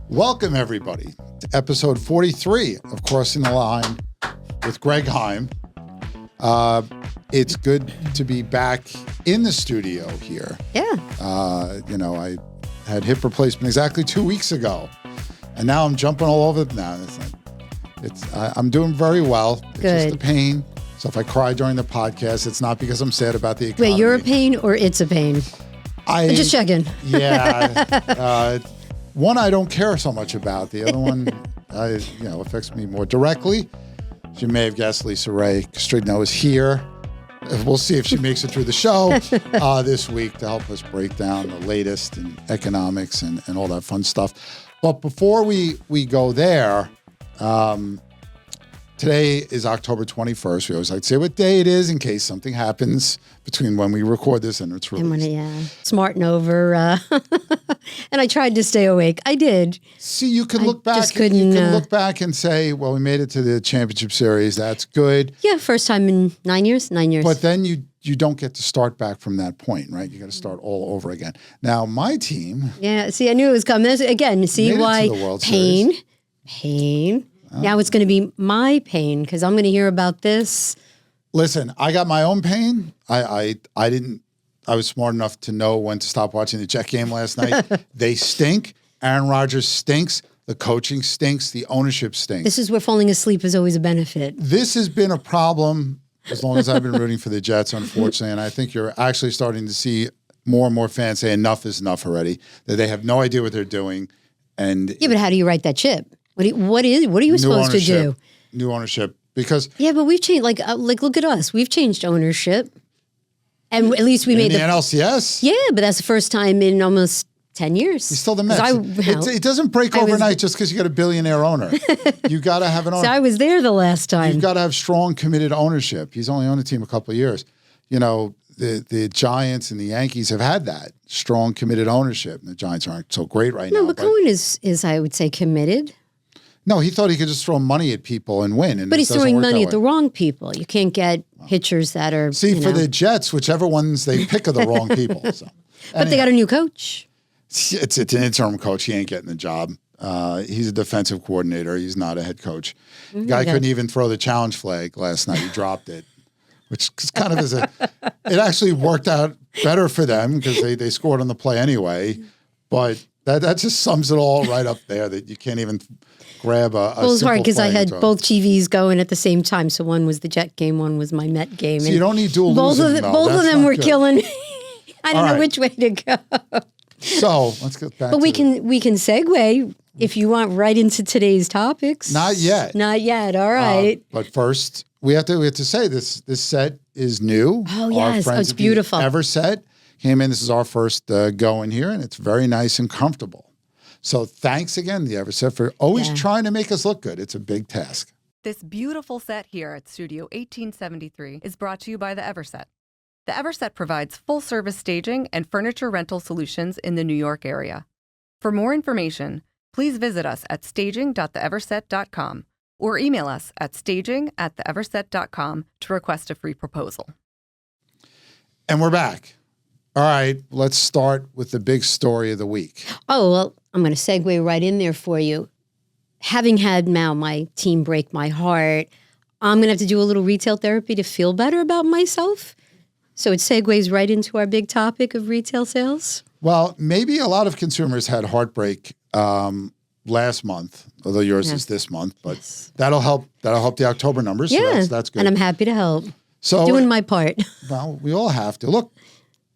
Welcome, everybody, to episode 43 of Crossing the Line with Greg Heym. It's good to be back in the studio here. Yeah. I had hip replacement exactly 2 weeks ago, and now I'm jumping all over it now. I'm doing very well. It's just the pain. So if I cry during the podcast, it's not because I'm sad about the economy. Wait, you're a pain or it's a pain? I'm just checking. Yeah. One I don't care so much about. The other one, affects me more directly. As you may have guessed, Lisa Ray Castrigno is here. We'll see if she makes it through the show this week to help us break down the latest in economics and all that fun stuff. But before we go there, today is October 21st. We always like to say what day it is in case something happens between when we record this and it's released. Smarting over. And I tried to stay awake. I did. See, you can look back. You can look back and say, well, we made it to the championship series. That's good. Yeah, first time in 9 years. But then you don't get to start back from that point, right? You got to start all over again. Now, my team. Yeah, see, I knew it was coming. Again, see why pain. Now it's going to be my pain because I'm going to hear about this. Listen, I got my own pain. I was smart enough to know when to stop watching the Jet game last night. They stink. Aaron Rodgers stinks. The coaching stinks. The ownership stinks. This is where falling asleep is always a benefit. This has been a problem as long as I've been rooting for the Jets, unfortunately. And I think you're actually starting to see more and more fans say enough is enough already, that they have no idea what they're doing. And yeah, but how do you write that ship? What are you supposed to do? New ownership. Because yeah, but we've changed. Like look at us. We've changed ownership. And at least we made the NLCS. Yeah, but that's the first time in almost 10 years. He's still the Mets. It doesn't break overnight just because you got a billionaire owner. You got to have an owner. So I was there the last time. You've got to have strong, committed ownership. He's only on the team a couple of years. You know, the Giants and the Yankees have had that strong, committed ownership. And the Giants aren't so great right now. No, but Cohen is, I would say, committed. No, he thought he could just throw money at people and win. But he's throwing money at the wrong people. You can't get pitchers that are. See, for the Jets, whichever ones they pick are the wrong people. So. But they got a new coach. It's an interim coach. He ain't getting the job. He's a defensive coordinator. He's not a head coach. The guy couldn't even throw the challenge flag last night. He dropped it, which kind of it actually worked out better for them because they scored on the play anyway. But that just sums it all right up there that you can't even grab a Well, it was hard because I had both TVs going at the same time. So one was the Jet game, one was my Met game. So you don't need dual both losing, both of them were good. Killing me. I don't know which way to go. So let's get back. But we can segue if you want right into today's topics. Not yet. Not yet. All right. But first, we have to say this set is new. Oh yes, it's beautiful. Everset came in. This is our first go in here, and it's very nice and comfortable. So thanks again, the Everset, for always trying to make us look good. It's a big task. This beautiful set here at Studio 1873 is brought to you by the Everset. The Everset provides full-service staging and furniture rental solutions in the New York area. For more information, please visit us at staging.theeverset.com or email us at staging@theeverset.com to request a free proposal. And we're back. All right, let's start with the big story of the week. Oh, well, I'm going to segue right in there for you. Having had now my team break my heart, I'm going to have to do a little retail therapy to feel better about myself. So it segues right into our big topic of retail sales. Well, maybe a lot of consumers had heartbreak last month, although yours is this month, but that'll help the October numbers. Yeah, so that's good. And I'm happy to help. So doing my part. Well, we all have to. Look,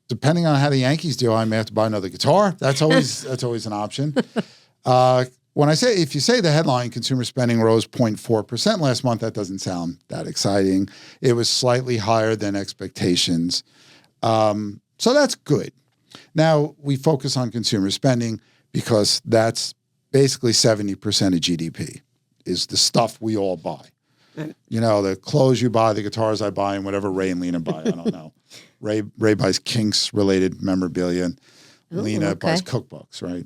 depending on how the Yankees do, I may have to buy another guitar. That's always an option. If you say the headline, consumer spending rose 0.4% last month, that doesn't sound that exciting. It was slightly higher than expectations. So that's good. Now, we focus on consumer spending because that's basically 70% of GDP is the stuff we all buy. Right. You know, the clothes you buy, the guitars I buy, and whatever Ray and Lena buy. I don't know. Ray buys Kinks-related memorabilia, and Lena buys cookbooks, right?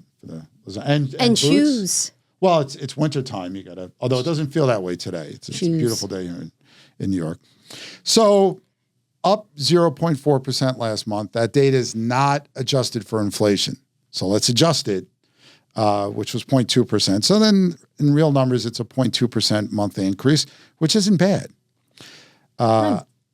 And shoes. Well, it's wintertime. You gotta, although it doesn't feel that way today. It's a beautiful day here in New York. So up 0.4% last month. That data is not adjusted for inflation. So let's adjust it. which was 0.2%. So then in real numbers, it's a 0.2% monthly increase, which isn't bad.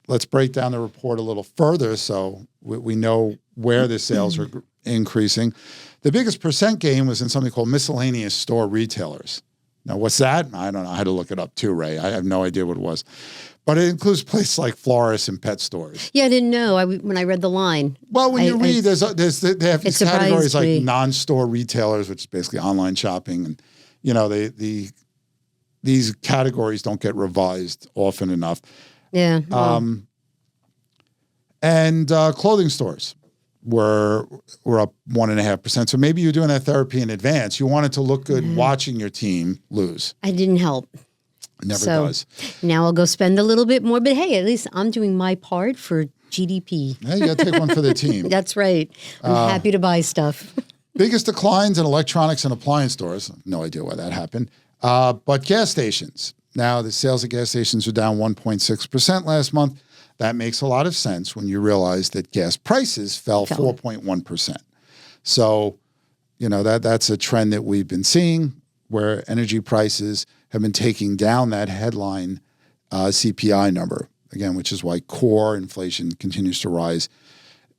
Let's break down the report a little further so we know where the sales are increasing. The biggest percent gain was in something called miscellaneous store retailers. Now, what's that? I don't know. I had to look it up too, Ray. I have no idea what it was. But it includes places like florists and pet stores. Yeah, I didn't know when I read the line. Well, when you read, they have these categories like me. non-store retailers, which is basically online shopping. And, you know, these categories don't get revised often enough. Yeah. And clothing stores were up 1.5%. So maybe you're doing that therapy in advance. You want it to look good watching your team lose. I didn't help. It never does. Now I'll go spend a little bit more. But hey, at least I'm doing my part for GDP. Yeah, you got to take one for the team. That's right. I'm happy to buy stuff. Biggest declines in electronics and appliance stores. No idea why that happened. But gas stations. Now, the sales at gas stations are down 1.6% last month. That makes a lot of sense when you realize that gas prices fell 4.1%. So, you know, that's a trend that we've been seeing where energy prices have been taking down that headline CPI number, again, which is why core inflation continues to rise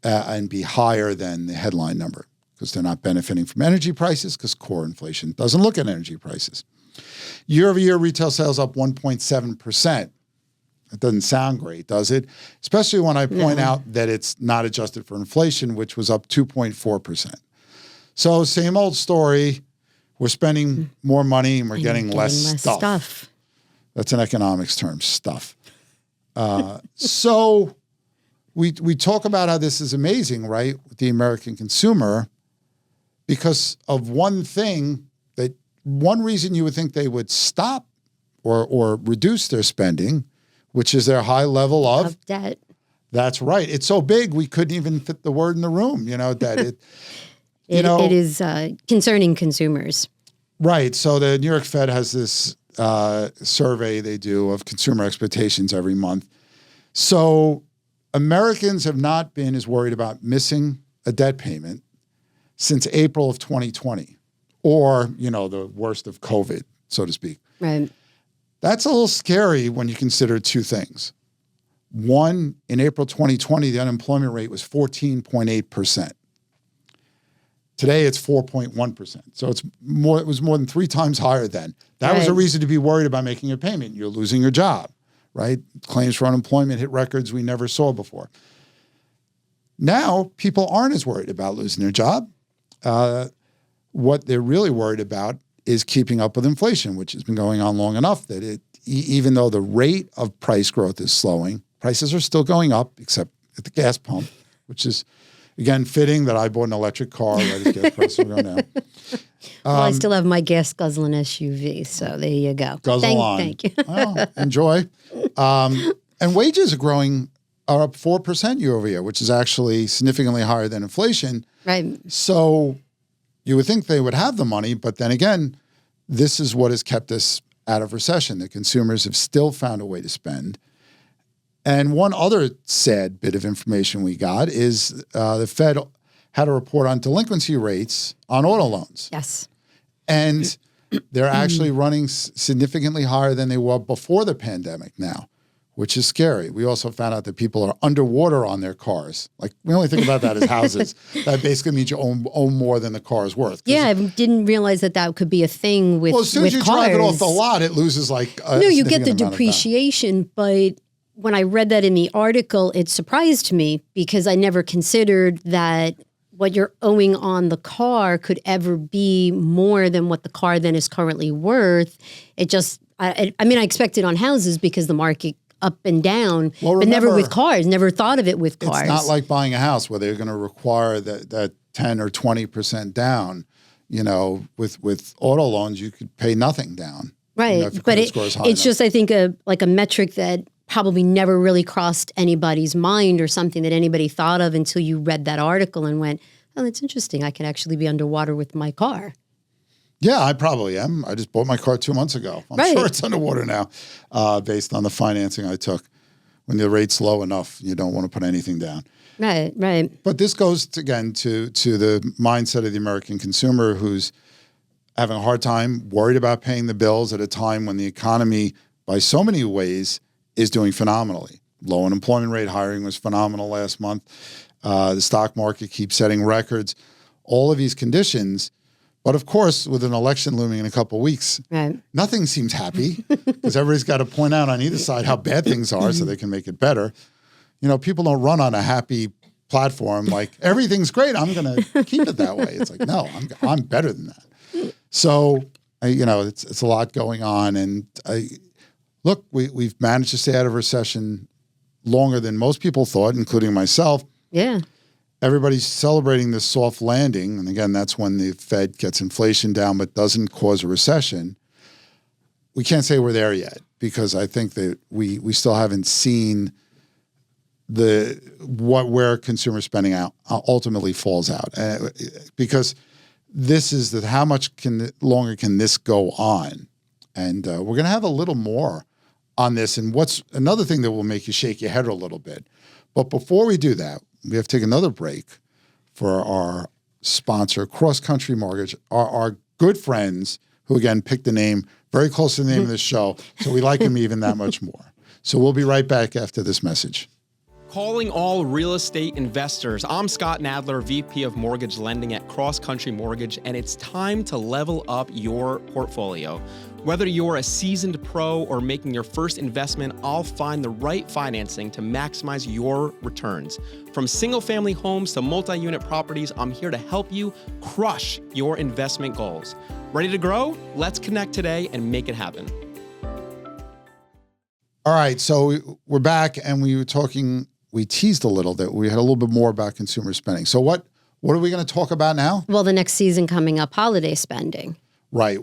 and be higher than the headline number because they're not benefiting from energy prices because core inflation doesn't look at energy prices. Year-over-year retail sales up 1.7%. It doesn't sound great, does it? Especially when I point out that it's not adjusted for inflation, which was up 2.4%. So same old story. We're spending more money and we're getting less stuff. That's an economics term, stuff. So we talk about how this is amazing, right, with the American consumer because of one thing that one reason you would think they would stop or reduce their spending, which is their high level of debt. That's right. It's so big we couldn't even fit the word in the room. You know that it. It is concerning consumers. Right. So the New York Fed has this survey they do of consumer expectations every month. So Americans have not been as worried about missing a debt payment since April of 2020, or you know the worst of COVID, so to speak. Right. That's a little scary when you consider two things. One, in April 2020, the unemployment rate was 14.8%. Today, it's 4.1%. So it was more than 3 times higher then. That was a reason to be worried about making a payment. You're losing your job, right? Claims for unemployment hit records we never saw before. Now, people aren't as worried about losing their job. What they're really worried about is keeping up with inflation, which has been going on long enough that even though the rate of price growth is slowing, prices are still going up, except at the gas pump, which is, again, fitting that I bought an electric car right as gas prices are going down. Well, I still have my gas guzzling SUV, so there you go. Guzzle on. Thank you. Well, enjoy. And wages are up 4% year over year, which is actually significantly higher than inflation. Right. So you would think they would have the money, but then again, this is what has kept us out of recession. The consumers have still found a way to spend. And one other sad bit of information we got is the Fed had a report on delinquency rates on auto loans. Yes. And they're actually running significantly higher than they were before the pandemic now, which is scary. We also found out that people are underwater on their cars. Like, we only think about that as houses. That basically means you own more than the car is worth. Yeah, I didn't realize that could be a thing with cars. Well, as soon as you drive it off the lot, it loses like a No, you get the significant amount of value. depreciation, but when I read that in the article, it surprised me because I never considered that what you're owing on the car could ever be more than what the car then is currently worth. It just, I mean, I expected on houses because the market up and down, but never with cars. Never thought of it with cars. It's not like buying a house where they're going to require that 10 or 20% down. You know, with auto loans, you could pay nothing down. Right, you know, if your but credit score is high it's enough. just, I think, a metric that probably never really crossed anybody's mind or something that anybody thought of until you read that article and went, oh, that's interesting. I could actually be underwater with my car. Yeah, I probably am. I just bought my car 2 months ago. I'm sure it's underwater now based on the financing I took. When the rate's low enough, you don't want to put anything down. Right. But this goes, again, to the mindset of the American consumer who's having a hard time, worried about paying the bills at a time when the economy, by so many ways, is doing phenomenally. Low unemployment rate, hiring was phenomenal last month. The stock market keeps setting records. All of these conditions, but of course, with an election looming in a couple of weeks, nothing seems happy because everybody's got to point out on either side how bad things are so they can make it better. You know, people don't run on a happy platform like everything's great, I'm going to keep it that way. It's like, no, I'm better than that. So, it's a lot going on. And look, we've managed to stay out of recession longer than most people thought, including myself. Yeah. Everybody's celebrating this soft landing. And again, that's when the Fed gets inflation down but doesn't cause a recession. We can't say we're there yet because I think that we still haven't seen where consumer spending ultimately falls out. Because this is how much longer can this go on? And we're going to have a little more on this. And what's another thing that will make you shake your head a little bit. But before we do that, we have to take another break for our sponsor, CrossCountry Mortgage, our good friends who, again, picked the name very close to the name of this show. So we like them even that much more. So we'll be right back after this message. Calling all real estate investors. I'm Scott Nadler, VP of Mortgage Lending at CrossCountry Mortgage, and it's time to level up your portfolio. Whether you're a seasoned pro or making your first investment, I'll find the right financing to maximize your returns. From single-family homes to multi-unit properties, I'm here to help you crush your investment goals. Ready to grow? Let's connect today and make it happen. All right, so we're back, and we teased a little that we had a little bit more about consumer spending. So what are we going to talk about now? Well, the next season coming up, holiday spending. Right,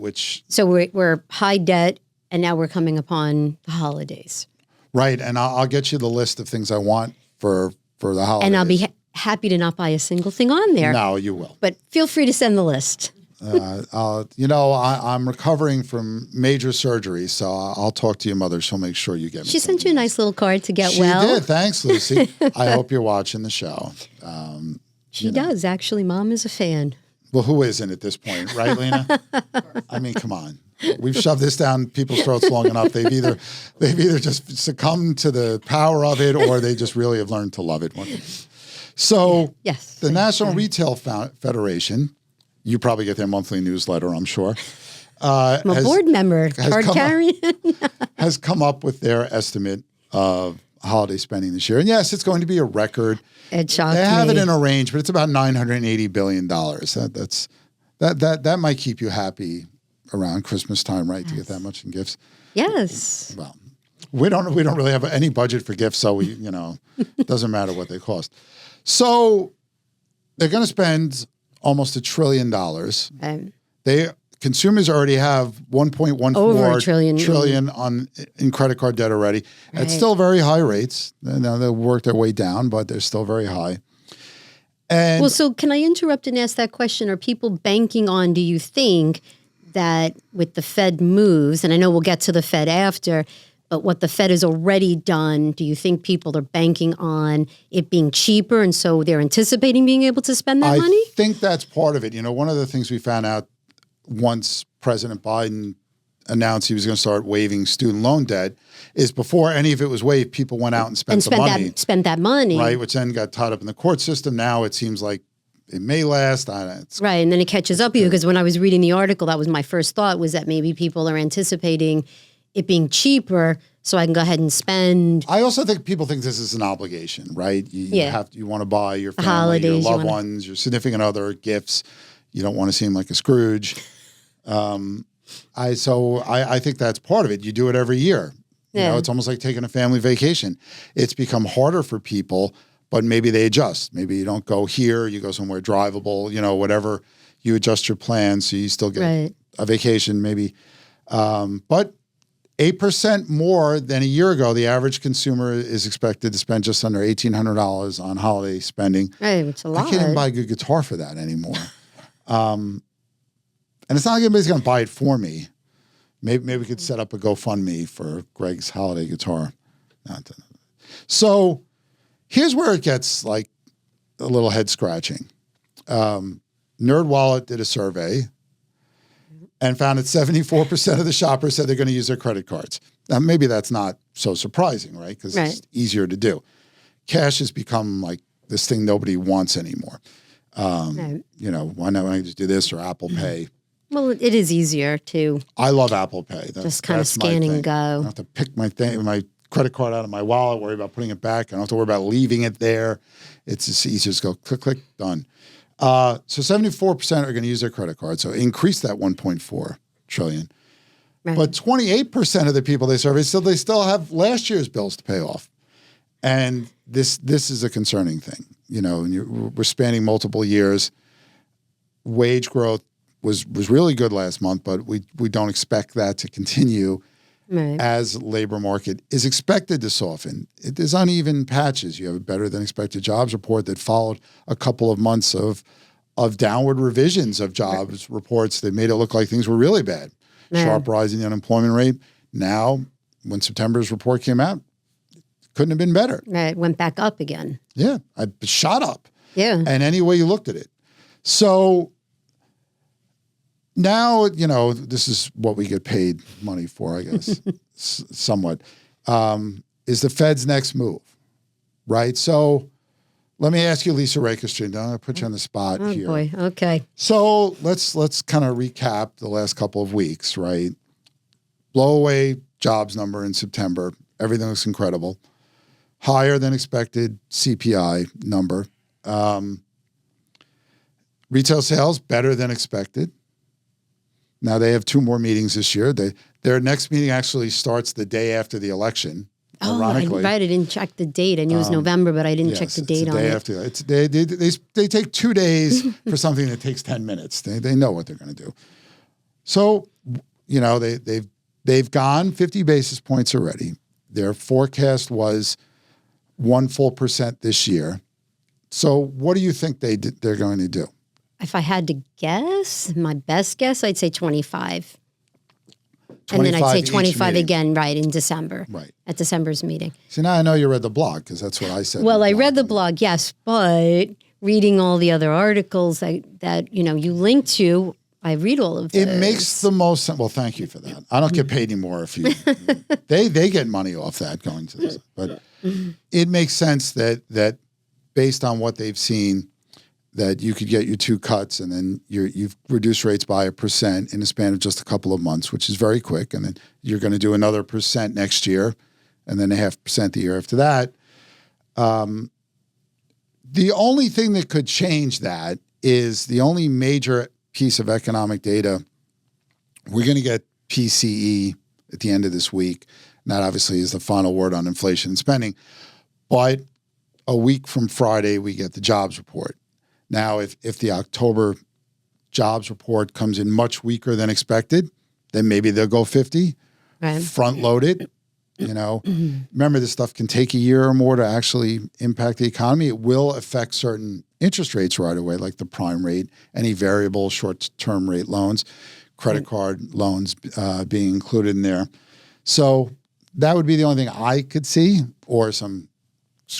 So we're high debt, and now we're coming upon the holidays. Right, and I'll get you the list of things I want for the holidays. And I'll be happy to not buy a single thing on there. No, you will. But feel free to send the list. I'm recovering from major surgery, so I'll talk to your mother. She'll make sure you get me. She sent you a nice little card to get well. She did. Thanks, Lucy. I hope you're watching the show. She does. Actually, Mom is a fan. Well, who isn't at this point, right, Lena? I mean, come on. We've shoved this down people's throats long enough. They've either just succumbed to the power of it, or they just really have learned to love it. So, yes, the National Retail Federation, you probably get their monthly newsletter, I'm sure. I'm a board member, card carrying. has come up with their estimate of holiday spending this year. And yes, it's going to be a record. It shocked me. They have it in a range, but it's about $980 billion. That might keep you happy around Christmas time, right? Yes. To get that much in gifts. Yes. Well, we don't really have any budget for gifts, so it doesn't matter what they cost. So they're going to spend almost $1 trillion. Consumers already have $1.14 trillion in credit card debt already. Right. It's still very high rates. Now they'll work their way down, but they're still very high. And so can I interrupt and ask that question? Are people banking on, do you think, that with the Fed moves, and I know we'll get to the Fed after, but what the Fed has already done, do you think people are banking on it being cheaper, and so they're anticipating being able to spend that money? I think that's part of it. One of the things we found out once President Biden announced he was going to start waiving student loan debt is before any of it was waived, people went out and spent the money. Spent that money. Right, which then got tied up in the court system. Now it seems like it may last. Right, and then it catches up with you, because when I was reading the article, that was my first thought, was that maybe people are anticipating it being cheaper so I can go ahead and spend. I also think people think this is an obligation, right? You want to buy your family, holidays, your loved ones, your significant other gifts. You don't want to seem like a Scrooge. I think that's part of it. You do it every year. It's almost like taking a family vacation. It's become harder for people, but maybe they adjust. Maybe you don't go here, you go somewhere drivable, whatever. You adjust your plans so you still get a vacation maybe. But 8% more than a year ago, the average consumer is expected to spend just under $1,800 on holiday spending. Right, it's a lot. I can't even buy a good guitar for that anymore. And it's not like anybody's going to buy it for me. Maybe we could set up a GoFundMe for Greg's holiday guitar. So here's where it gets like a little head scratching. NerdWallet did a survey, and found that 74% of the shoppers said they're going to use their credit cards. Now, maybe that's not so surprising, right? Because it's easier to do. Cash has become like this thing nobody wants anymore. You know, why not I just do this or Apple Pay? Well, it is easier to I love Apple Pay. just kind of scan and go. I don't have to pick my credit card out of my wallet, worry about putting it back. I don't have to worry about leaving it there. It's just easier to go click, click, done. So 74% are going to use their credit card. So increase that 1.4 trillion. Right. But 28% of the people they surveyed they still have last year's bills to pay off. And this is a concerning thing. You know, and we're spanning multiple years. Wage growth was really good last month, but we don't expect that to continue as labor market is expected to soften. There's uneven patches. You have a better than expected jobs report that followed a couple of months of downward revisions of jobs reports that made it look like things were really bad. Sharp rise in the unemployment rate. Now, when September's report came out, couldn't have been better. Right, went back up again. Yeah, I shot up. Yeah. And any way you looked at it. So now, you know, this is what we get paid money for, I guess, somewhat, is the Fed's next move, right? So let me ask you, Lisa Rakestream, I'm going to put you on the spot here. Oh, boy. Okay. So let's kind of recap the last couple of weeks, right? Blow away jobs number in September. Everything looks incredible. Higher than expected CPI number. Retail sales, better than expected. Now, they have 2 more meetings this year. Their next meeting actually starts the day after the election, ironically. I didn't check the date. I knew it was November, but I didn't check the date it's the day after. They take 2 days for something that takes 10 minutes. They know what they're going to do. So, you know, they've gone 50 basis points already. Their forecast was 1 full % this year. So what do you think they're going to do? If I had to guess, my best guess, I'd say 25. And then I'd say 25 again, right, in December. Right. At December's meeting. See, now I know you read the blog because that's what I said. Well, I read the blog, yes, but reading all the other articles that you know, you link to, I read all of those. It makes the most sense. Well, thank you for that. I don't get paid anymore if you, they get money off that going to this. But it makes sense that based on what they've seen, that you could get your 2 cuts and then you've reduced rates by 1% in a span of just a couple of months, which is very quick. And then you're going to do another % next year and then 0.5% the year after that. The only thing that could change that is the only major piece of economic data. We're going to get PCE at the end of this week. And that obviously is the final word on inflation and spending. But a week from Friday, we get the jobs report. Now, if the October jobs report comes in much weaker than expected, then maybe they'll go 50, front load it. You know, remember this stuff can take a year or more to actually impact the economy. It will affect certain interest rates right away, like the prime rate, any variable short-term rate loans, credit card loans being included in there. So that would be the only thing I could see, or some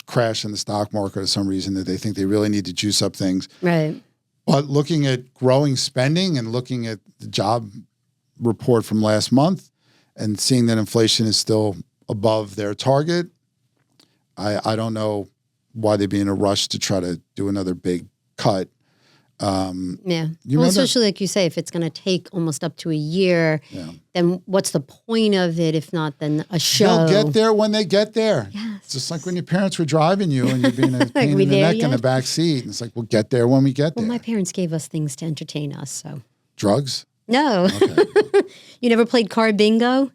crash in the stock market or some reason that they think they really need to juice up things. Right. But looking at growing spending and looking at the job report from last month and seeing that inflation is still above their target, I don't know why they'd be in a rush to try to do another big cut. Well, especially like you say, if it's going to take almost up to a year, then what's the point of it if not then a show? They'll get there when they get there. Yes. It's just like when your parents were driving you and you're being a pain in the neck in the back seat. And it's like, we'll get there when we get there. Well, my parents gave us things to entertain us, so. Drugs? No. Okay. You never played card bingo?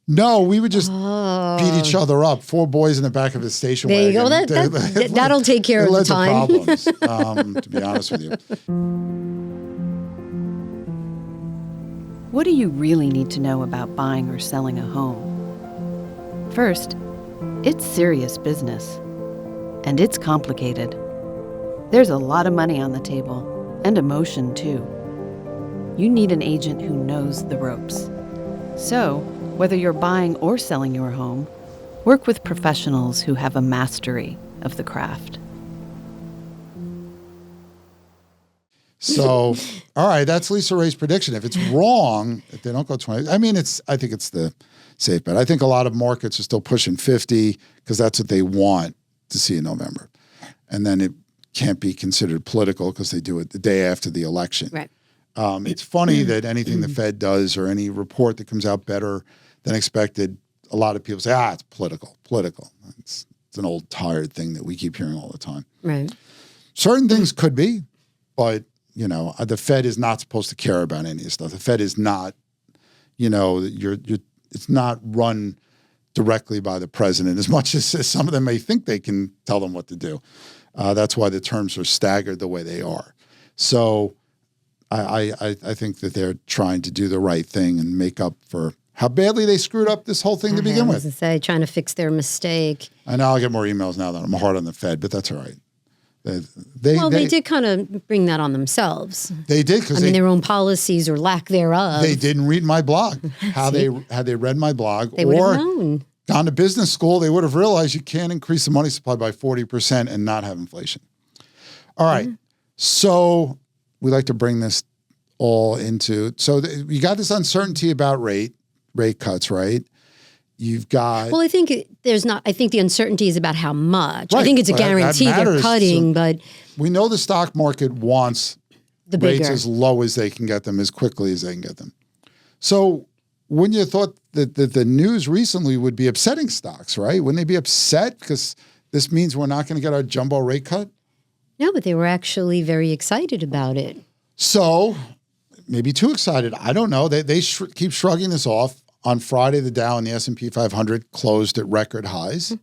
No, we would just beat each other up. 4 boys in the back of a station wagon. There you go. That'll take care of the time. It led to problems, to be honest with you. What do you really need to know about buying or selling a home? First, it's serious business. And it's complicated. There's a lot of money on the table, and emotion too. You need an agent who knows the ropes. So, whether you're buying or selling your home, work with professionals who have a mastery of the craft. So, all right, that's Lisa Ray's prediction. If it's wrong, if they don't go 20, I think it's the safe bet. I think a lot of markets are still pushing 50 because that's what they want to see in November. And then it can't be considered political because they do it the day after the election. Right. It's funny that anything the Fed does or any report that comes out better than expected, a lot of people say, it's political. It's an old tired thing that we keep hearing all the time. Right. Certain things could be, but the Fed is not supposed to care about any of this stuff. The Fed is not, it's not run directly by the president as much as some of them may think they can tell them what to do. That's why the terms are staggered the way they are. So I think that they're trying to do the right thing and make up for how badly they screwed up this whole thing to begin with. I was going to say, trying to fix their mistake. I know I'll get more emails now that I'm hard on the Fed, but that's all right. They did kind of bring that on themselves. They did because their own policies or lack thereof. They didn't read my blog. Had they read my blog they would have known. Gone to business school, they would have realized you can't increase the money supply by 40% and not have inflation. All right. So we like to bring this all into. So you got this uncertainty about rate cuts, right? You've got. Well, I think there's not. I think the uncertainty is about how much. Right. I think it's a guarantee they're cutting, but we know the stock market wants the rates bigger. as low as they can get them, as quickly as they can get them. So wouldn't you have thought that the news recently would be upsetting stocks, right? Wouldn't they be upset because this means we're not going to get our jumbo rate cut? No, but they were actually very excited about it. So maybe too excited. I don't know. They keep shrugging this off. On Friday, the Dow and the S&P 500 closed at record highs.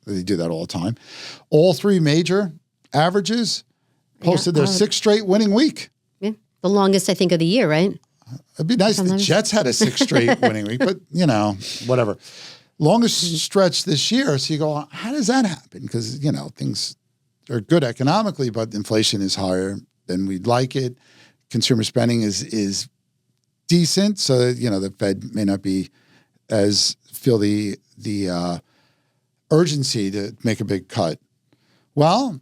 They do that all the time. All three major averages posted their sixth straight winning week. Yeah, the longest, I think, of the year, right? It'd be nice if the Jets had a sixth straight winning week, but, whatever. Longest stretch this year. So you go, how does that happen? Because, things are good economically, but inflation is higher than we'd like it. Consumer spending is decent, so the Fed may not be feel the urgency to make a big cut. Well,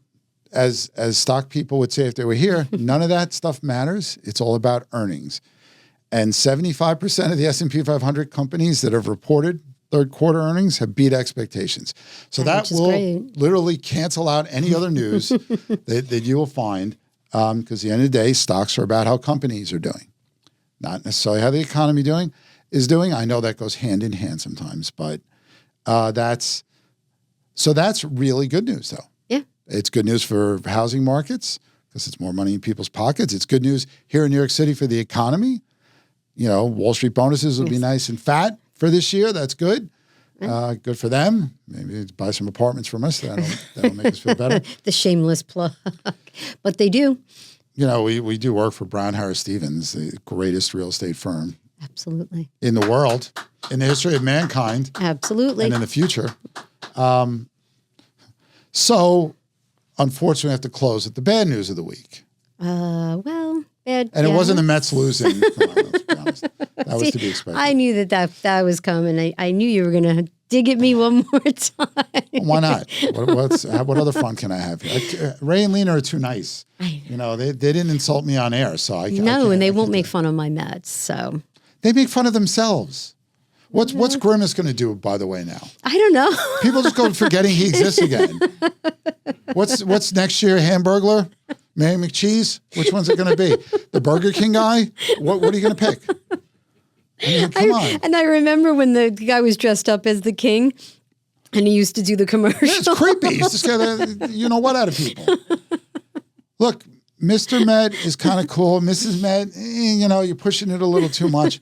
as stock people would say if they were here, none of that stuff matters. It's all about earnings. And 75% of the S&P 500 companies that have reported third quarter earnings have beat expectations. So that will literally cancel out any other news that you will find, because at the end of the day, stocks are about how companies are doing. Not necessarily how the economy is doing. I know that goes hand in hand sometimes, but that's really good news, though. Yeah, it's good news for housing markets because it's more money in people's pockets. It's good news here in New York City for the economy. Wall Street bonuses will be nice and fat for this year. That's good. Good for them. Maybe buy some apartments from us. That'll make us feel better. The shameless plug, but they do. We do work for Brown Harris Stevens, the greatest real estate firm. Absolutely. In the world, in the history of mankind. Absolutely. And in the future. So, unfortunately, I have to close at the bad news of the week. Well, bad. And it wasn't the Mets losing. Let's be honest. That was to be expected. I knew that was coming. I knew you were going to dig at me one more time. Why not? What other fun can I have here? Ray and Lena are too nice. They didn't insult me on air, so I and they won't make fun of my Mets. So they make fun of themselves. What's Grimace going to do, by the way, now? I don't know. People just go forgetting he exists again. What's next year? Hamburglar? Mary McCheese? Which one's it going to be? The Burger King guy? What are you going to pick? Come on. And I remember when the guy was dressed up as the king and he used to do the commercial. Yeah, it's creepy. He used to scare the out of people. Look, Mr. Met is kind of cool. Mrs. Met, you're pushing it a little too much.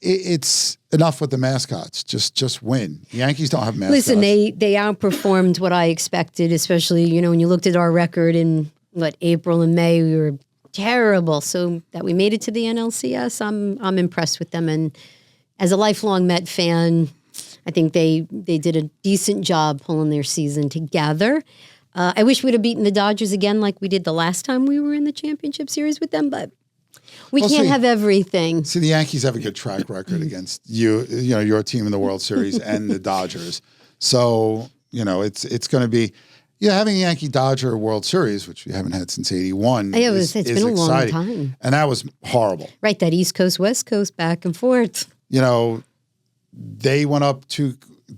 It's enough with the mascots. Just win. The Yankees don't have mascots. Listen, they outperformed what I expected, especially, when you looked at our record in April and May, we were terrible. So that we made it to the NLCS, I'm impressed with them. And as a lifelong Met fan, I think they did a decent job pulling their season together. I wish we'd have beaten the Dodgers again like we did the last time we were in the championship series with them, but we can't have everything. See, the Yankees have a good track record against your team in the World Series and the Dodgers. So, it's going to be, Yeah, having a Yankee Dodger World Series, which we haven't had since '81, It's been a long exciting. time. And that was horrible. Right, that East Coast, West Coast, back and forth. You know, they went up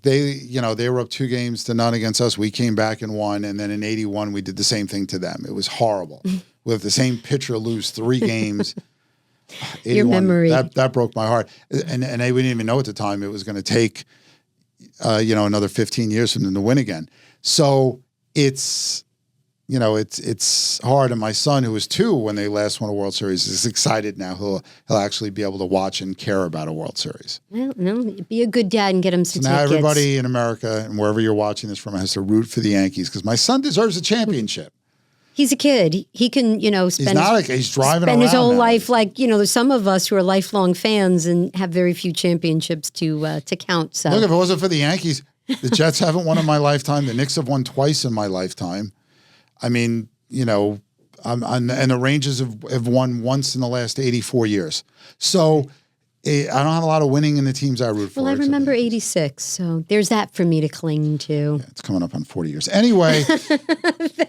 they were up 2-0 against us. We came back and won. And then in '81, we did the same thing to them. It was horrible. With the same pitcher lose 3 games. Your memory. That broke my heart. And they didn't even know at the time it was going to take, another 15 years for them to win again. So it's hard. And my son, who was 2 when they last won a World Series, is excited now. He'll actually be able to watch and care about a World Series. Well, no, be a good dad and get him some So now tickets. everybody in America and wherever you're watching this from has to root for the Yankees because my son deserves a championship. He's a kid. He can, He's driving spend his around whole now. life like, there's some of us who are lifelong fans and have very few championships to count. So Look, if it wasn't for the Yankees, the Jets haven't won in my lifetime. The Knicks have won twice in my lifetime. I mean, and the Rangers have won once in the last 84 years. So I don't have a lot of winning in the teams I root for. Well, I remember 86, so there's that for me to cling to. Yeah, it's coming up on 40 years. Anyway,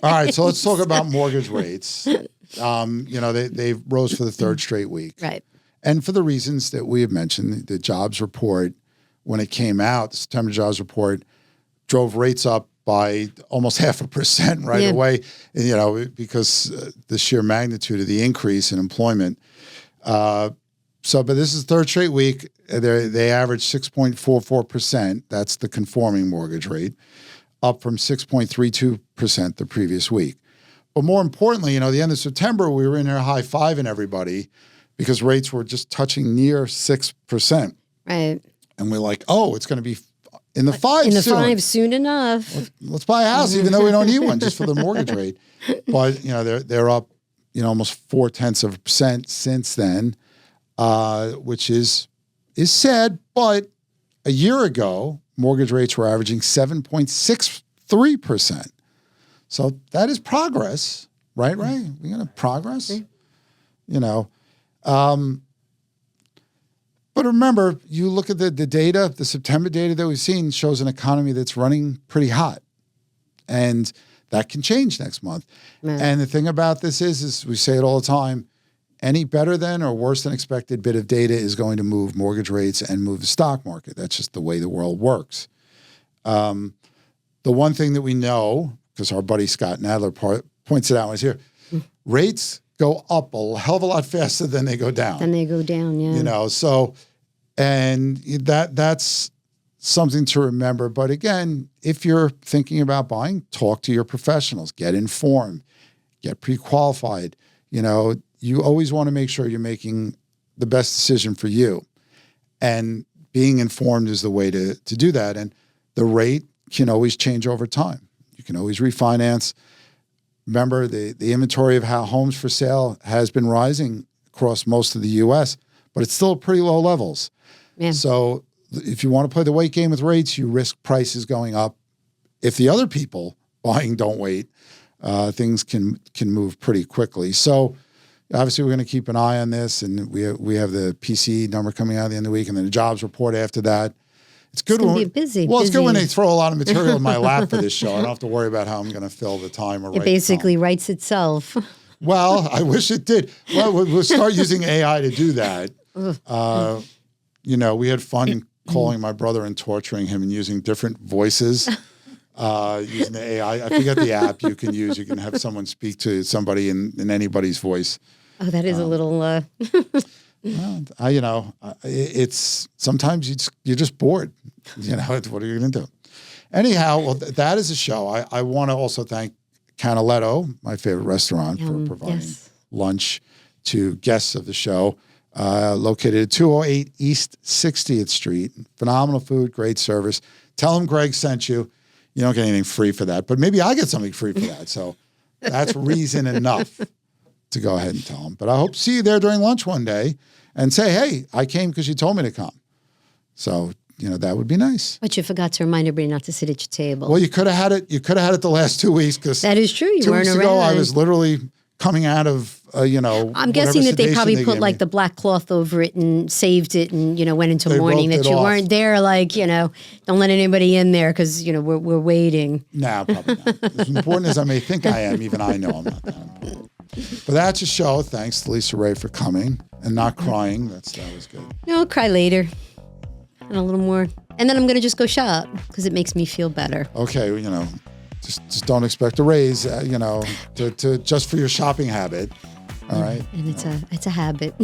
all right, so let's talk about mortgage rates. They rose for the 3rd straight week. Right. And for the reasons that we have mentioned, the jobs report, when it came out, the September jobs report drove rates up by almost 0.5% right away, because the sheer magnitude of the increase in employment. But this is the 3rd straight week. They averaged 6.44%. That's the conforming mortgage rate, up from 6.32% the previous week. But more importantly, the end of September, we were in here high-fiving everybody because rates were just touching near 6%. Right. And we're like, oh, it's going to be in the 5s In the soon. 5s soon enough. Let's buy a house, even though we don't need one, just for the mortgage rate. But they're up, almost 0.4% since then, which is sad. But a year ago, mortgage rates were averaging 7.63%. So that is progress, right? Right? We got to progress, But remember, you look at the data, the September data that we've seen shows an economy that's running pretty hot. And that can change next month. Man. And the thing about this is we say it all the time, any better than or worse than expected bit of data is going to move mortgage rates and move the stock market. That's just the way the world works. The one thing that we know, because our buddy Scott Nadler points it out when he's here, rates go up a hell of a lot faster than they go down. Then they go down, yeah. And that's something to remember. But again, if you're thinking about buying, talk to your professionals, get informed, get pre-qualified. You always want to make sure you're making the best decision for you. And being informed is the way to do that. And the rate can always change over time. You can always refinance. Remember, the inventory of homes for sale has been rising across most of the U.S., but it's still at pretty low levels. Yeah. So if you want to play the wait game with rates, you risk prices going up. If the other people buying don't wait, things can move pretty quickly. So obviously we're going to keep an eye on this, and we have the PCE number coming out at the end of the week, and then the jobs report after that. It's good. It's going to be busy. Well, it's good when they throw a lot of material in my lap for this show. I don't have to worry about how I'm going to fill the time or write It basically the writes itself. Well, I wish it did. Well, we'll start using AI to do that. We had fun calling my brother and torturing him and using different voices, using the AI. I forget the app you can use. You can have someone speak to somebody in anybody's voice. Oh, that is a little... Well, it's sometimes you're just bored. What are you going to do? Anyhow, well, that is a show. I want to also thank Canaletto, my favorite restaurant, for providing lunch to guests of the show. Located at 208 East 60th Street. Phenomenal food, great service. Tell them Greg sent you. You don't get anything free for that, but maybe I get something free for that. So that's reason enough to go ahead and tell them. But I hope to see you there during lunch one day and say, hey, I came because you told me to come. So, that would be nice. But you forgot to remind everybody not to sit at your table. Well, you could have had it. You could have had it the last 2 weeks because that is true. You 2 weren't weeks around. ago, I was literally coming out of, I'm guessing that they sedation probably gave put like me. the black cloth over it and saved it and, went into They mourning roped that it you off. weren't there. Like, don't let anybody in there because, we're waiting. Nah, probably not. As important as I may think I am, even I know I'm not that important. But that's a show. Thanks to Lisa Ray for coming and not crying. That was good. No, I'll cry later and a little more. And then I'm going to just go shop because it makes me feel better. Okay, just don't expect a raise, to just for your shopping habit. All right. And it's a habit.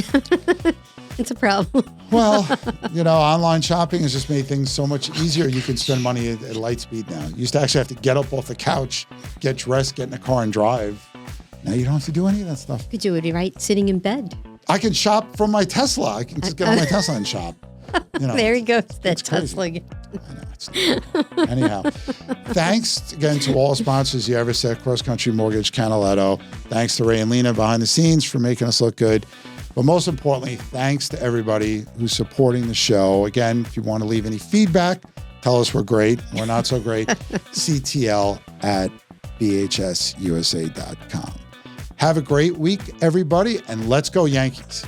It's a problem. Well, online shopping has just made things so much easier. You can spend money at light speed now. You used to actually have to get up off the couch, get dressed, get in a car and drive. Now you don't have to do any of that stuff. You could do it right sitting in bed. I can shop from my Tesla. I can just get on my Tesla and shop. There he goes. That it's crazy. Tesla again. I know, it's anyhow, thanks again to all sponsors, the Everset, CrossCountry Mortgage, Canaletto. Thanks to Ray and Lena behind the scenes for making us look good. But most importantly, thanks to everybody who's supporting the show. Again, if you want to leave any feedback, tell us we're great. We're not so great. CTL@bhsusa.com. Have a great week, everybody, and let's go Yankees.